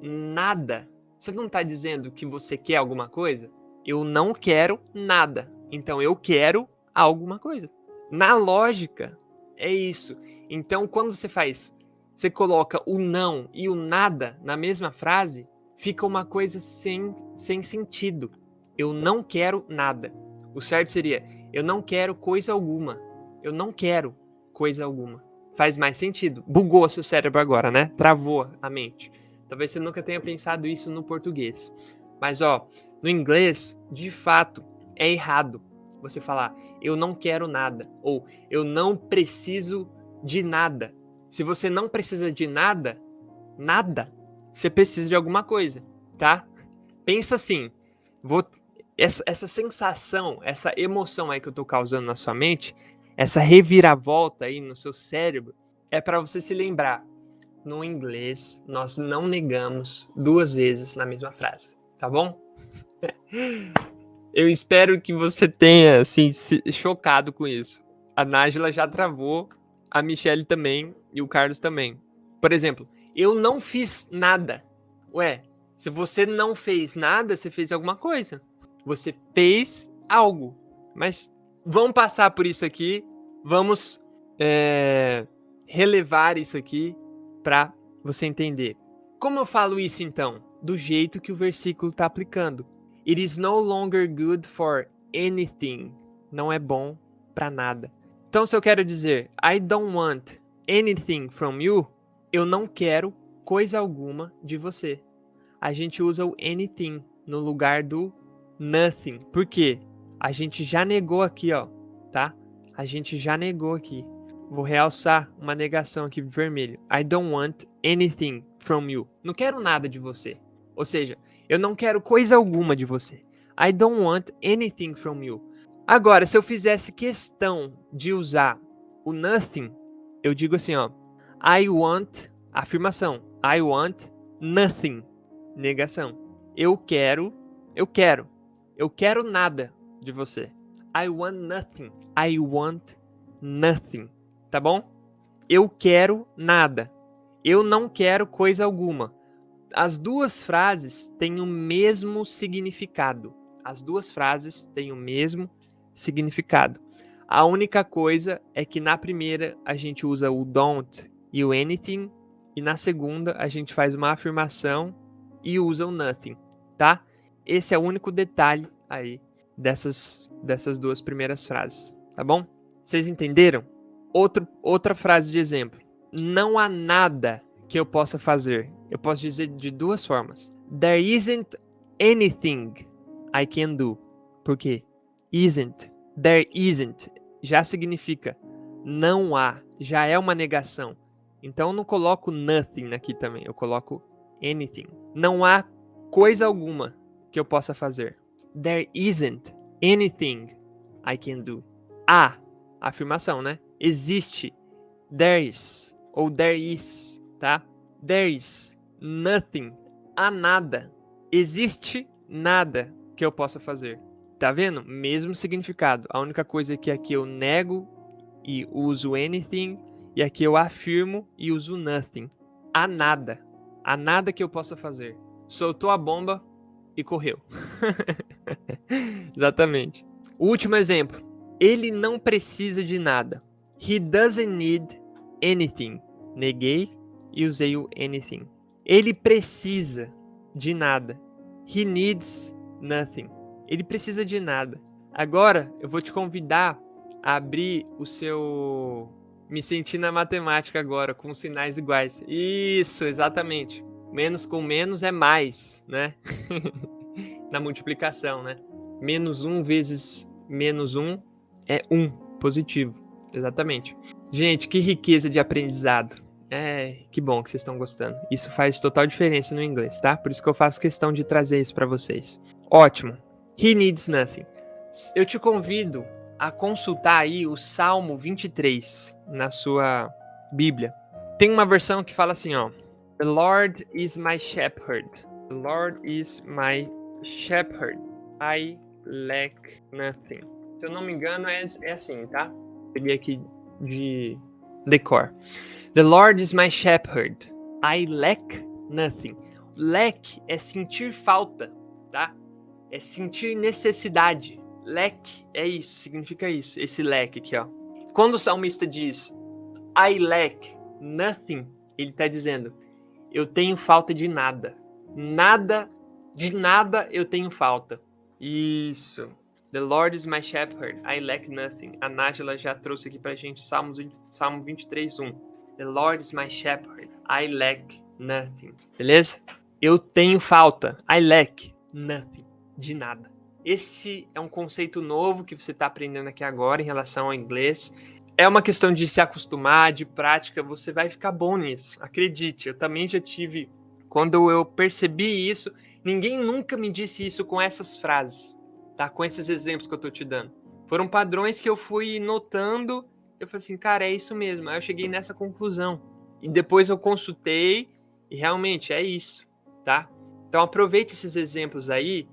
nada, você não está dizendo que você quer alguma coisa? Eu não quero nada. Então eu quero alguma coisa. Na lógica, é isso. Então quando você coloca o não e o nada na mesma frase, fica uma coisa sem sentido. Eu não quero nada. O certo seria, eu não quero coisa alguma. Eu não quero coisa alguma. Faz mais sentido. Bugou seu cérebro agora, né? Travou a mente. Talvez você nunca tenha pensado isso no português. Mas, ó, no inglês, de fato, é errado você falar eu não quero nada ou eu não preciso de nada. Se você não precisa de nada, você precisa de alguma coisa, tá? Pensa assim, essa sensação, essa emoção aí que eu tô causando na sua mente, essa reviravolta aí no seu cérebro, é para você se lembrar. No inglês, nós não negamos duas vezes na mesma frase, tá bom? Eu espero que você tenha, assim, se chocado com isso. A Nájila já travou, a Michelle também e o Carlos também. Por exemplo, eu não fiz nada. Ué, se você não fez nada, você fez alguma coisa. Você fez algo. Mas vamos passar por isso aqui. Vamos relevar isso aqui para você entender. Como eu falo isso, então? Do jeito que o versículo está aplicando. It is no longer good for anything. Não é bom para nada. Então, se eu quero dizer I don't want anything from you, eu não quero coisa alguma de você. A gente usa o anything no lugar do nothing. Por quê? A gente já negou aqui, ó. tá? A gente já negou aqui. Vou realçar uma negação aqui vermelho. I don't want anything from you. Não quero nada de você. Ou seja, eu não quero coisa alguma de você. I don't want anything from you. Agora, se eu fizesse questão de usar o nothing, eu digo assim, ó. I want, afirmação. I want nothing. Negação. Eu quero nada de você. I want nothing. I want nothing. Tá bom? Eu quero nada. Eu não quero coisa alguma. As duas frases têm o mesmo significado. As duas frases têm o mesmo significado. A única coisa é que na primeira a gente usa o don't e o anything, e na segunda a gente faz uma afirmação e usa o nothing, tá? Esse é o único detalhe aí dessas duas primeiras frases, tá bom? Vocês entenderam? Outra frase de exemplo. Não há nada que eu possa fazer. Eu posso dizer de duas formas. There isn't anything I can do. Por quê? Isn't. There isn't. Já significa não há. Já é uma negação. Então eu não coloco nothing aqui também. Eu coloco anything. Não há coisa alguma que eu possa fazer. There isn't anything I can do. Há. Afirmação, né? Existe. There is. Ou there is. Tá? There is nothing. Há nada. Existe nada que eu possa fazer. Tá vendo? Mesmo significado. A única coisa é que aqui eu nego e uso anything. E aqui eu afirmo e uso nothing. Há nada. Há nada que eu possa fazer. Soltou a bomba e correu. Exatamente. O último exemplo. Ele não precisa de nada. He doesn't need anything. Neguei e usei o anything. Ele precisa de nada. He needs nothing. Ele precisa de nada. Agora eu vou te convidar a abrir o seu... Me sentir na matemática agora, com sinais iguais. Isso, exatamente. Menos com menos é mais, né? Na multiplicação, né? Menos 1 vezes menos 1 é 1, positivo. Exatamente. Gente, que riqueza de aprendizado. Que bom que vocês estão gostando. Isso faz total diferença no inglês, tá? Por isso que eu faço questão de trazer isso para vocês. Ótimo. He needs nothing. Eu te convido a consultar aí o Salmo 23 na sua Bíblia. Tem uma versão que fala assim, ó. The Lord is my shepherd. The Lord is my shepherd. I lack nothing. Se eu não me engano, é assim, tá? Peguei aqui de decor. The Lord is my shepherd. I lack nothing. Lack é sentir falta, tá? É sentir necessidade. Lack é isso, significa isso. Esse lack aqui, ó. Quando o salmista diz I lack nothing, ele está dizendo eu tenho falta de nada. De nada eu tenho falta. Isso. The Lord is my shepherd, I lack nothing. A Nájila já trouxe aqui pra gente Salmo 23:1. The Lord is my shepherd, I lack nothing. Beleza? Eu tenho falta. I lack nothing. De nada. Esse é um conceito novo que você está aprendendo aqui agora em relação ao inglês. É uma questão de se acostumar, de prática, você vai ficar bom nisso. Acredite, eu também já tive... Quando eu percebi isso, ninguém nunca me disse isso com essas frases, tá? Com esses exemplos que eu tô te dando. Foram padrões que eu fui notando, eu falei assim, cara, é isso mesmo. Aí eu cheguei nessa conclusão. E depois eu consultei e realmente é isso, tá? Então aproveite esses exemplos aí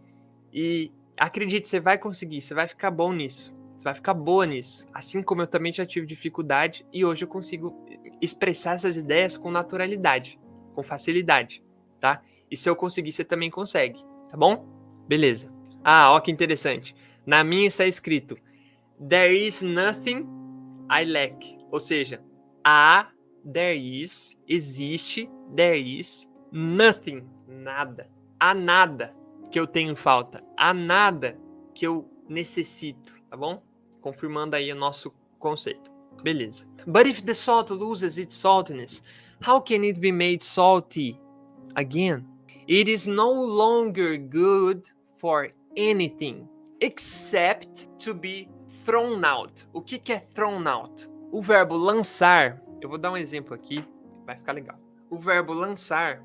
e acredite, você vai conseguir, você vai ficar bom nisso. Você vai ficar boa nisso. Assim como eu também já tive dificuldade e hoje eu consigo expressar essas ideias com naturalidade, com facilidade, tá? E se eu conseguir, você também consegue, tá bom? Beleza. Ó que interessante. Na minha está escrito There is nothing I lack. Ou seja, there is, existe, there is, nothing, nada. Há nada que eu tenho falta. Há nada que eu necessito, tá bom? Confirmando aí o nosso conceito. Beleza. But if the salt loses its saltiness, how can it be made salty again? It is no longer good for anything except to be thrown out. O que é thrown out? O verbo lançar, eu vou dar um exemplo aqui, vai ficar legal. O verbo lançar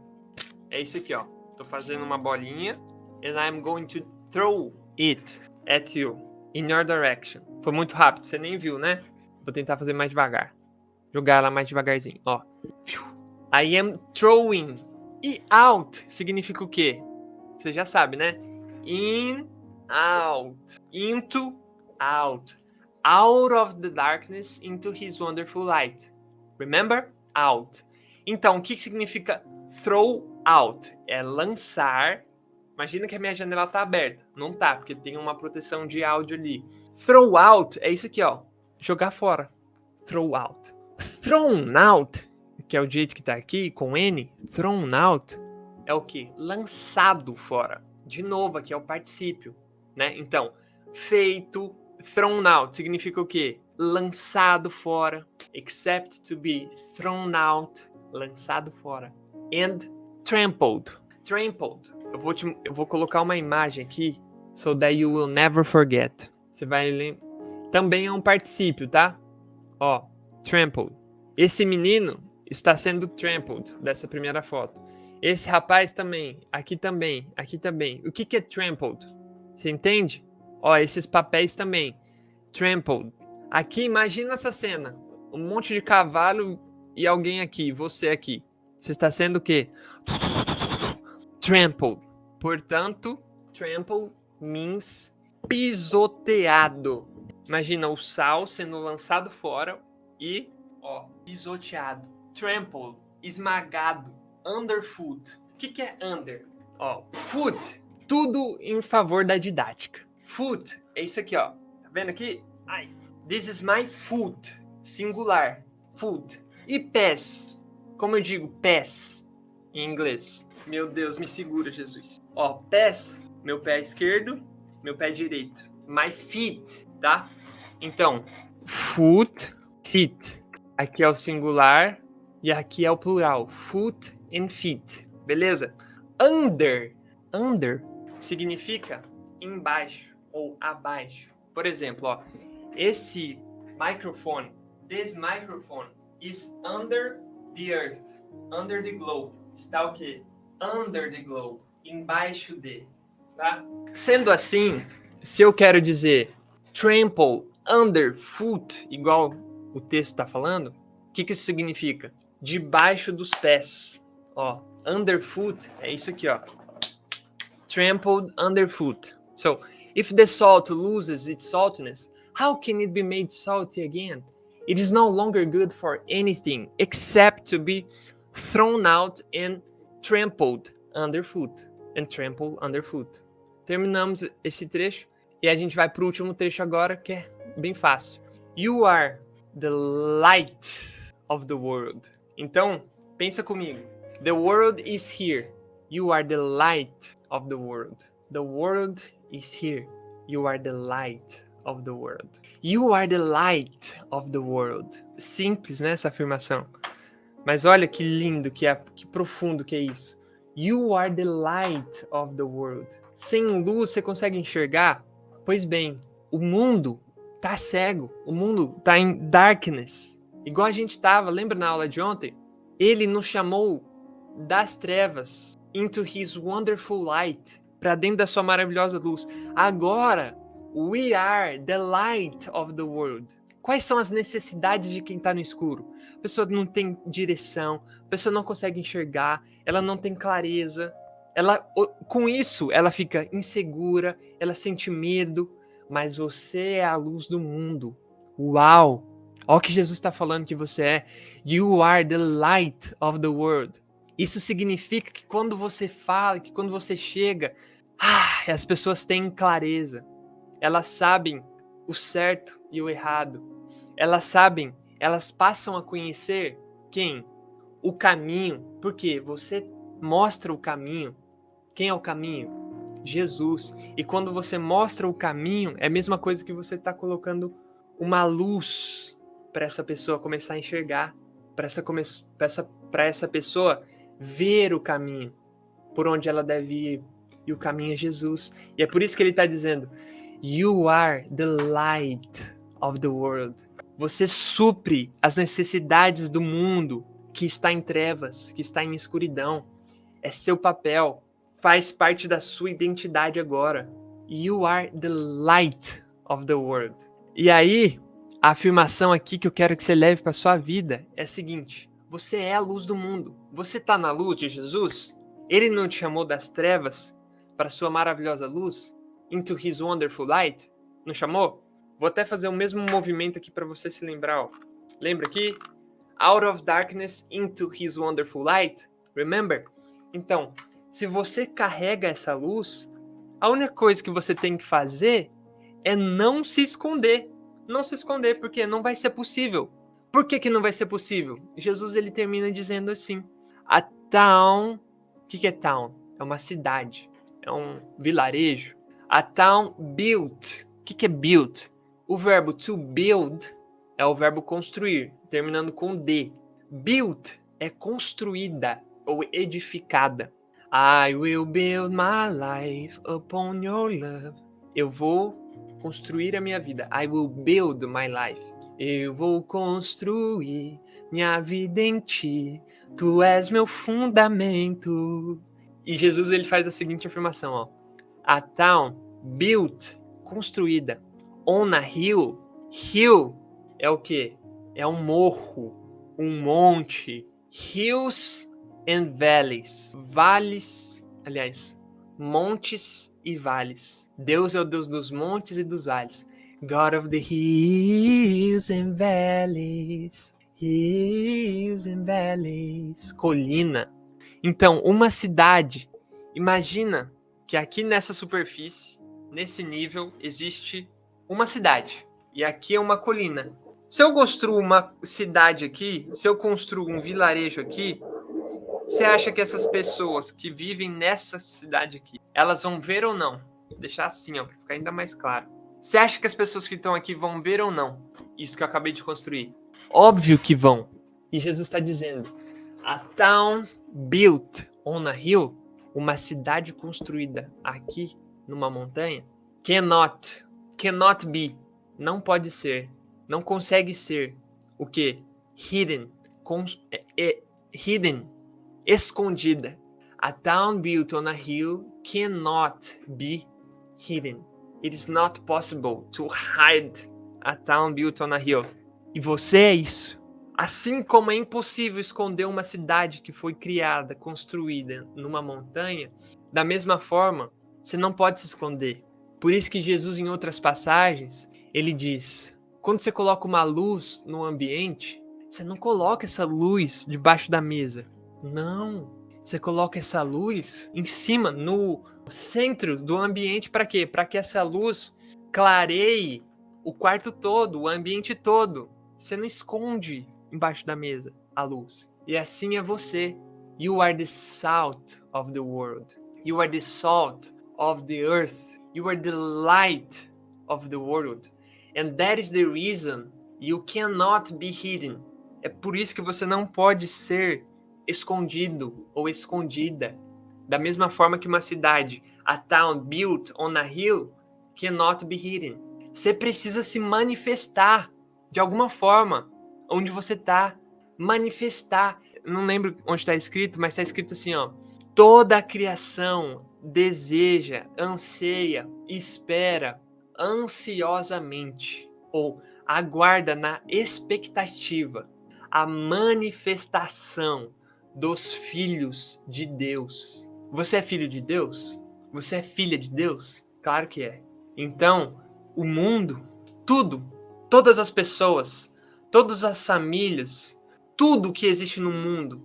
é isso aqui, ó. Tô fazendo uma bolinha and I'm going to throw it at you in your direction. Foi muito rápido, você nem viu, né? Vou tentar fazer mais devagar. Jogar ela mais devagarzinho, ó. I am throwing. E out significa o quê? Você já sabe, né? In, out. Into, out. Out of the darkness into his wonderful light. Remember? Out. Então, o que significa throw out? É lançar. Imagina que a minha janela tá aberta. Não tá, porque tem uma proteção de áudio ali. Throw out é isso aqui, ó. Jogar fora. Throw out. Thrown out, que é o jeito que tá aqui, com N. Thrown out é o quê? Lançado fora. De novo, aqui é o particípio, né? Então, feito, thrown out significa o quê? Lançado fora. Except to be thrown out. Lançado fora. And trampled. Trampled. Eu vou colocar uma imagem aqui so that you will never forget. Você vai ler. Também é um particípio, tá? Ó, trampled. Esse menino está sendo trampled dessa primeira foto. Esse rapaz também. Aqui também. Aqui também. O que é trampled? Você entende? Ó, esses papéis também. Trampled. Aqui, imagina essa cena. Um monte de cavalo e alguém aqui. Você aqui. Você está sendo o quê? Trampled. Portanto, trampled means pisoteado. Imagina o sal sendo lançado fora e, ó, pisoteado. Trampled, esmagado. Underfoot. O que é under? Ó, foot, tudo em favor da didática. Foot é isso aqui, ó. Tá vendo aqui? Ai. This is my foot. Singular. Foot. E pés. Como eu digo pés em inglês? Meu Deus, me segura, Jesus. Ó, pés. Meu pé esquerdo, meu pé direito. My feet, tá? Então, foot, feet. Aqui é o singular e aqui é o plural. Foot and feet. Beleza? Under. Under significa embaixo ou abaixo. Por exemplo, ó, esse microphone, this microphone is under the earth, under the globe. Está o quê? Under the globe, embaixo de, tá? Sendo assim, se eu quero dizer trample underfoot, igual o texto está falando, o que isso significa? Debaixo dos pés. Ó, underfoot é isso aqui, ó. Trampled underfoot. So, if the salt loses its saltiness, how can it be made salty again? It is no longer good for anything except to be thrown out and trampled underfoot. And trampled underfoot. Terminamos esse trecho e a gente vai para o último trecho agora, que é bem fácil. You are the light of the world. Então, pensa comigo. The world is here. You are the light of the world. The world is here. You are the light of the world. You are the light of the world. Simples, né, essa afirmação. Mas olha que lindo, que profundo que é isso. You are the light of the world. Sem luz você consegue enxergar? Pois bem, o mundo tá cego. O mundo tá em darkness. Igual a gente tava, lembra na aula de ontem? Ele nos chamou das trevas into his wonderful light, para dentro da sua maravilhosa luz. Agora, we are the light of the world. Quais são as necessidades de quem está no escuro? A pessoa não tem direção, a pessoa não consegue enxergar, ela não tem clareza. Com isso, ela fica insegura, ela sente medo, mas você é a luz do mundo. Uau! Olha o que Jesus está falando que você é. You are the light of the world. Isso significa que quando você fala, que quando você chega, as pessoas têm clareza. Elas sabem o certo e o errado. Elas sabem, elas passam a conhecer quem? O caminho. Porque você mostra o caminho. Quem é o caminho? Jesus. E quando você mostra o caminho, é a mesma coisa que você está colocando uma luz para essa pessoa começar a enxergar, para essa pessoa ver o caminho, por onde ela deve ir. E o caminho é Jesus. E é por isso que ele está dizendo, You are the light of the world. Você supre as necessidades do mundo que está em trevas, que está em escuridão. É seu papel, faz parte da sua identidade agora. You are the light of the world. E aí, a afirmação aqui que eu quero que você leve para sua vida é a seguinte: você é a luz do mundo. Você está na luz de Jesus? Ele não te chamou das trevas para sua maravilhosa luz? Into his wonderful light? Não chamou? Vou até fazer o mesmo movimento aqui para você se lembrar. Ó. Lembra aqui? Out of darkness into his wonderful light. Remember? Então, se você carrega essa luz, a única coisa que você tem que fazer é não se esconder. Não se esconder, porque não vai ser possível. Por que não vai ser possível? Jesus ele termina dizendo assim: a town... O que é town? É uma cidade. É um vilarejo. A town built. O que é built? O verbo to build é o verbo construir, terminando com D. Built é construída ou edificada. I will build my life upon your love. Eu vou construir a minha vida. I will build my life. Eu vou construir minha vida em ti. Tu és meu fundamento. E Jesus ele faz a seguinte afirmação, ó. A town built, construída, on a hill. Hill é o quê? É um morro, um monte. Hills and valleys. Vales, aliás, montes e vales. Deus é o Deus dos montes e dos vales. God of the hills and valleys. Hills and valleys. Colina. Então, uma cidade. Imagina que aqui nessa superfície, nesse nível, existe uma cidade. E aqui é uma colina. Se eu construo uma cidade aqui, se eu construo um vilarejo aqui, você acha que essas pessoas que vivem nessa cidade aqui, elas vão ver ou não? Vou deixar assim, ó, para ficar ainda mais claro. Você acha que as pessoas que estão aqui vão ver ou não isso que eu acabei de construir? Óbvio que vão. E Jesus está dizendo, a town built on a hill, uma cidade construída aqui numa montanha, cannot be, não pode ser, não consegue ser, o que? Hidden, hidden, escondida. A town built on a hill cannot be hidden. It is not possible to hide a town built on a hill. E você é isso. Assim como é impossível esconder uma cidade que foi criada, construída numa montanha, da mesma forma, você não pode se esconder. Por isso que Jesus, em outras passagens, ele diz, quando você coloca uma luz no ambiente, você não coloca essa luz debaixo da mesa. Não. Você coloca essa luz em cima, no centro do ambiente, para quê? Para que essa luz clareie o quarto todo, o ambiente todo. Você não esconde embaixo da mesa a luz. E assim é você. You are the salt of the world. You are the salt of the earth. You are the light of the world. And that is the reason you cannot be hidden. É por isso que você não pode ser escondido ou escondida. Da mesma forma que uma cidade, a town built on a hill, cannot be hidden. Você precisa se manifestar de alguma forma onde você está. Manifestar. Não lembro onde está escrito, mas está escrito assim, ó. Toda a criação deseja, anseia, espera ansiosamente ou aguarda na expectativa a manifestação dos filhos de Deus. Você é filho de Deus? Você é filha de Deus? Claro que é. Então, o mundo, tudo, todas as pessoas, todas as famílias, tudo que existe no mundo,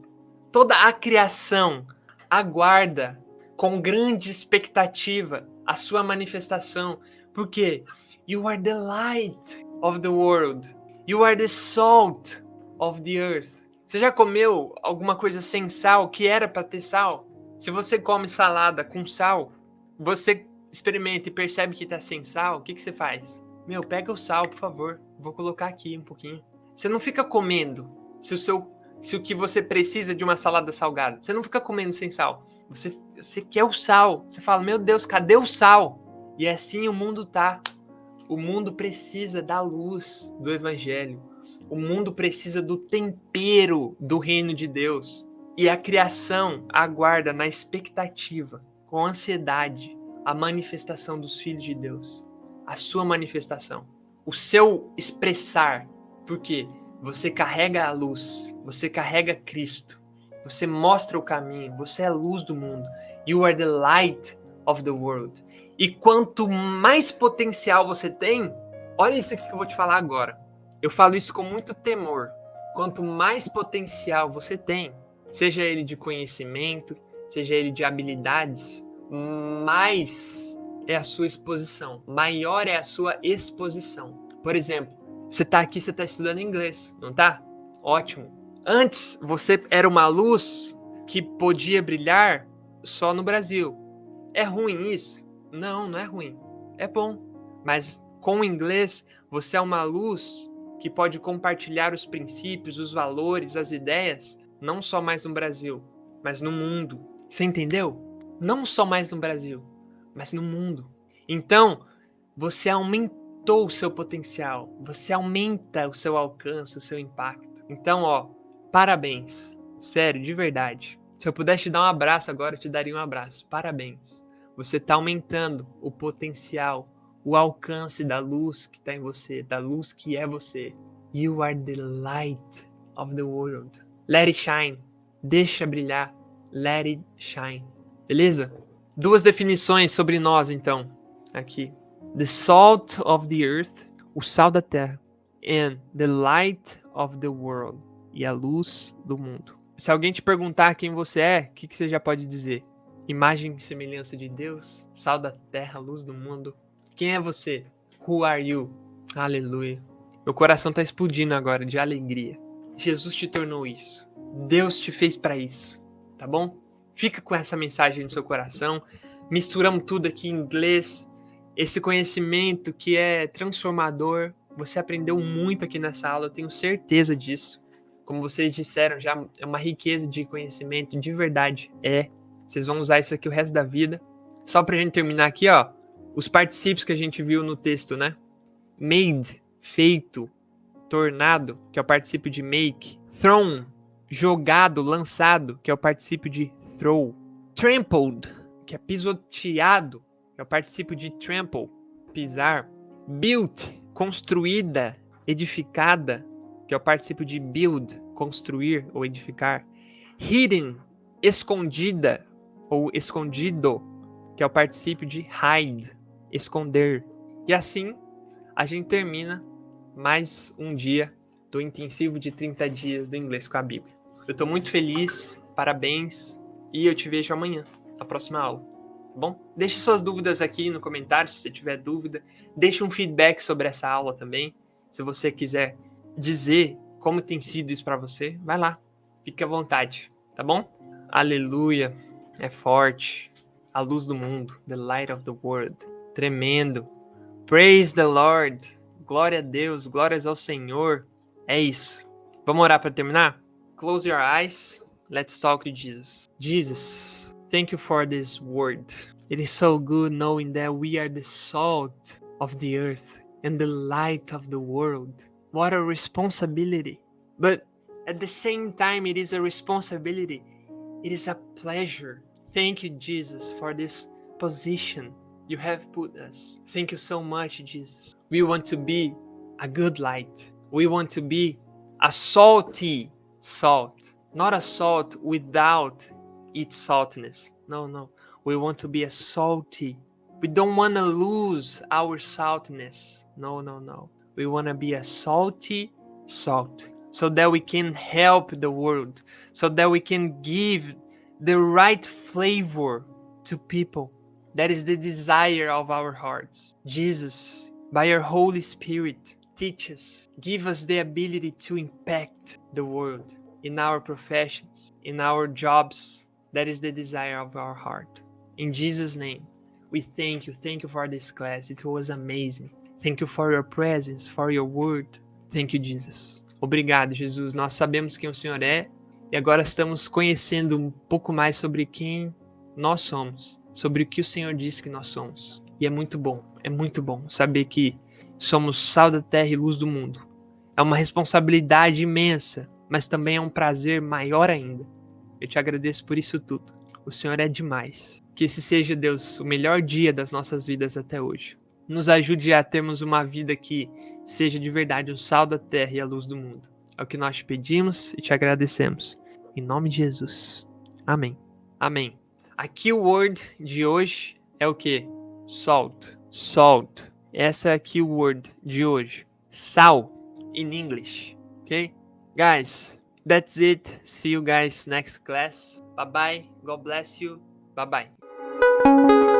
toda a criação aguarda com grande expectativa a sua manifestação. Porque you are the light of the world. You are the salt of the earth. Você já comeu alguma coisa sem sal que era para ter sal? Se você come salada com sal, você experimenta e percebe que está sem sal, o que você faz? Meu, pega o sal, por favor. Vou colocar aqui um pouquinho. Você não fica comendo se o que você precisa de uma salada salgada. Você não fica comendo sem sal. Você quer o sal. Você fala, meu Deus, cadê o sal? E assim o mundo tá. O mundo precisa da luz do evangelho. O mundo precisa do tempero do reino de Deus. E a criação aguarda na expectativa, com ansiedade, a manifestação dos filhos de Deus. A sua manifestação. O seu expressar. Porque você carrega a luz. Você carrega Cristo. Você mostra o caminho. Você é a luz do mundo. You are the light of the world. E quanto mais potencial você tem, olha isso aqui que eu vou te falar agora. Eu falo isso com muito temor. Quanto mais potencial você tem, seja ele de conhecimento, seja ele de habilidades, mais é a sua exposição, maior é a sua exposição. Por exemplo, você está aqui, você está estudando inglês, não tá? Ótimo. Antes, você era uma luz que podia brilhar só no Brasil. É ruim isso? Não, não é ruim. É bom. Mas com o inglês, você é uma luz que pode compartilhar os princípios, os valores, as ideias, não só mais no Brasil, mas no mundo. Você entendeu? Não só mais no Brasil, mas no mundo. Então, você aumentou o seu potencial, você aumenta o seu alcance, o seu impacto. Então, parabéns. Sério, de verdade. Se eu pudesse te dar um abraço agora, eu te daria um abraço. Parabéns. Você está aumentando o potencial, o alcance da luz que está em você, da luz que é você. You are the light of the world. Let it shine. Deixa brilhar. Let it shine. Beleza? 2 definições sobre nós, então. Aqui. The salt of the earth, o sal da terra. And the light of the world, e a luz do mundo. Se alguém te perguntar quem você é, o que você já pode dizer? Imagem e semelhança de Deus, sal da terra, luz do mundo. Quem é você? Who are you? Aleluia. Meu coração está explodindo agora de alegria. Jesus te tornou isso. Deus te fez para isso. Tá bom? Fica com essa mensagem no seu coração. Misturamos tudo aqui em inglês. Esse conhecimento que é transformador. Você aprendeu muito aqui nessa aula, eu tenho certeza disso. Como vocês disseram, já é uma riqueza de conhecimento, de verdade. Vocês vão usar isso aqui o resto da vida. Só pra gente terminar aqui, os particípios que a gente viu no texto, né? Made, feito. Tornado, que é o particípio de make. Thrown, jogado, lançado, que é o particípio de throw. Trampled, que é pisoteado, que é o particípio de trample, pisar. Built, construída, edificada, que é o particípio de build, construir ou edificar. Hidden, escondida ou escondido, que é o particípio de hide, esconder. E assim, a gente termina mais um dia do intensivo de 30 dias do inglês com a Bíblia. Eu estou muito feliz, parabéns, e eu te vejo amanhã, na próxima aula. Tá bom? Deixe suas dúvidas aqui no comentário, se você tiver dúvida. Deixe um feedback sobre essa aula também. Se você quiser dizer como tem sido isso para você, vai lá. Fique à vontade, tá bom? Aleluia. É forte. A luz do mundo. The light of the world. Tremendo. Praise the Lord. Glória a Deus. Glórias ao Senhor. É isso. Vamos orar para terminar? Close your eyes. Let's talk to Jesus. Jesus, thank you for this word. It is so good knowing that we are the salt of the earth and the light of the world. What a responsibility. But at the same time, it is a responsibility. It is a pleasure. Thank you, Jesus, for this position you have put us. Thank you so much, Jesus. We want to be a good light. We want to be a salty salt. Not a salt without its saltiness. No. We want to be a salty. We don't want to lose our saltiness. No. We want to be a salty salt so that we can help the world, so that we can give the right flavor to people. That is the desire of our hearts. Jesus, by your Holy Spirit, teach us, give us the ability to impact the world in our professions, in our jobs. That is the desire of our heart. In Jesus' name, we thank you. Thank you for this class. It was amazing. Thank you for your presence, for your word. Thank you, Jesus. Obrigado, Jesus. Nós sabemos quem o Senhor é e agora estamos conhecendo um pouco mais sobre quem nós somos, sobre o que o Senhor disse que nós somos. E é muito bom saber que somos sal da terra e luz do mundo. É uma responsabilidade imensa, mas também é um prazer maior ainda. Eu te agradeço por isso tudo. O Senhor é demais. Que esse seja, Deus, o melhor dia das nossas vidas até hoje. Nos ajude a termos uma vida que seja de verdade o sal da terra e a luz do mundo. É o que nós te pedimos e te agradecemos. Em nome de Jesus. Amém. Amém. A keyword de hoje é o quê? Salt. Salt. Essa é a keyword de hoje. Sal in English. Ok? Guys, that's it. See you guys next class. Bye bye. God bless you. Bye bye.